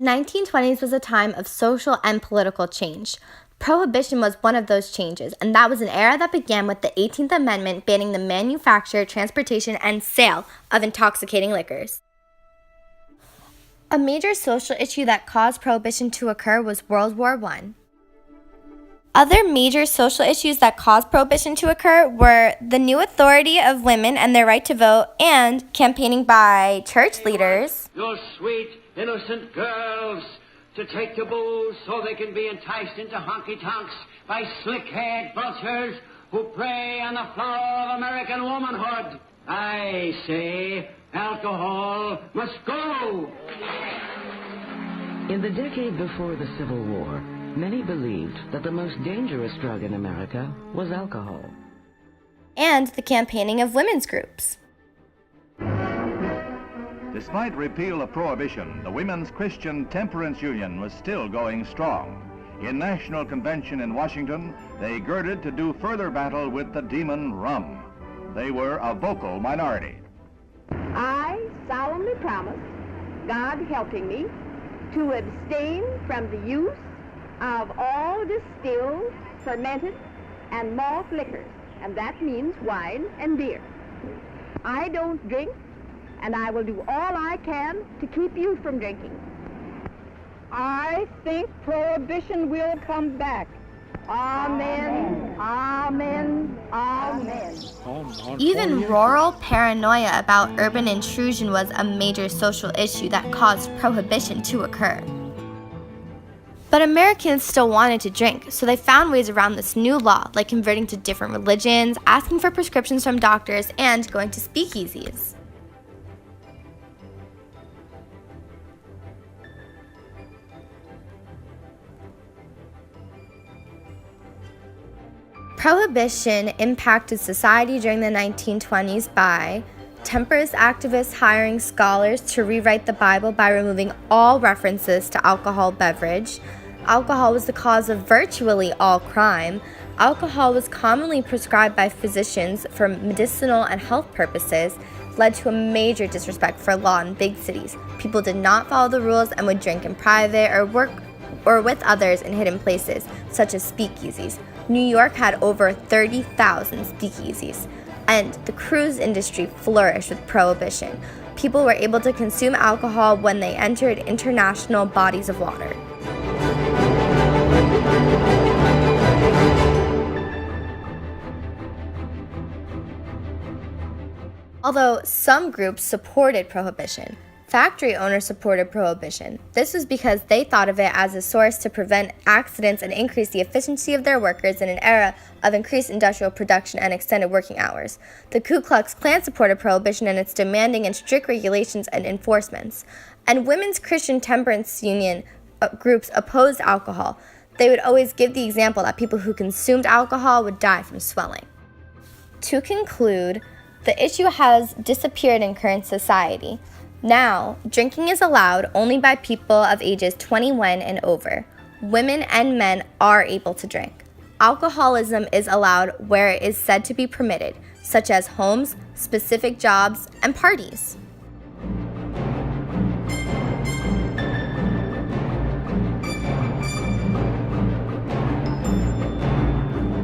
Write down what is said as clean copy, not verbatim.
1920s was a time of social and political change. Prohibition was one of those changes, and that was an era that began with the 18th Amendment banning the manufacture, transportation, and sale of intoxicating liquors. A major social issue that caused prohibition to occur was World War I. Other major social issues that caused prohibition to occur were the new authority of women and their right to vote, and campaigning by church leaders. Those sweet, innocent girls to take to booze so they can be enticed into honky-tonks by slick-haired vultures who prey on the flower of American womanhood. I say alcohol must go. In the decade before the Civil War, many believed that the most dangerous drug in America was alcohol. And the campaigning of women's groups. Despite repeal of prohibition, the Women's Christian Temperance Union was still going strong. In National Convention in Washington, they girded to do further battle with the demon rum. They were a vocal minority. I solemnly promise, God helping me, to abstain from the use of all distilled, fermented, and malt liquors, and that means wine and beer. I don't drink, and I will do all I can to keep you from drinking. I think prohibition will come back. Amen, amen, amen. Even rural paranoia about urban intrusion was a major social issue that caused prohibition to occur. But Americans still wanted to drink, so they found ways around this new law, like converting to different religions, asking for prescriptions from doctors, and going to speakeasies. Prohibition impacted society during the 1920s by temperance activists hiring scholars to rewrite the Bible by removing all references to alcohol beverage. Alcohol was the cause of virtually all crime. Alcohol was commonly prescribed by physicians for medicinal and health purposes, led to a major disrespect for law in big cities. People did not follow the rules and would drink in private or with others in hidden places, such as speakeasies. New York had over 30,000 speakeasies, and the cruise industry flourished with prohibition. People were able to consume alcohol when they entered international bodies of water. Although some groups supported prohibition, factory owners supported prohibition. This was because they thought of it as a source to prevent accidents and increase the efficiency of their workers in an era of increased industrial production and extended working hours. The Ku Klux Klan supported prohibition and its demanding and strict regulations and enforcements. And Women's Christian Temperance Union groups opposed alcohol. They would always give the example that people who consumed alcohol would die from swelling. To conclude, the issue has disappeared in current society. Now, drinking is allowed only by people of ages 21 and over. Women and men are able to drink. Alcoholism is allowed where it is said to be permitted, such as homes, specific jobs, and parties.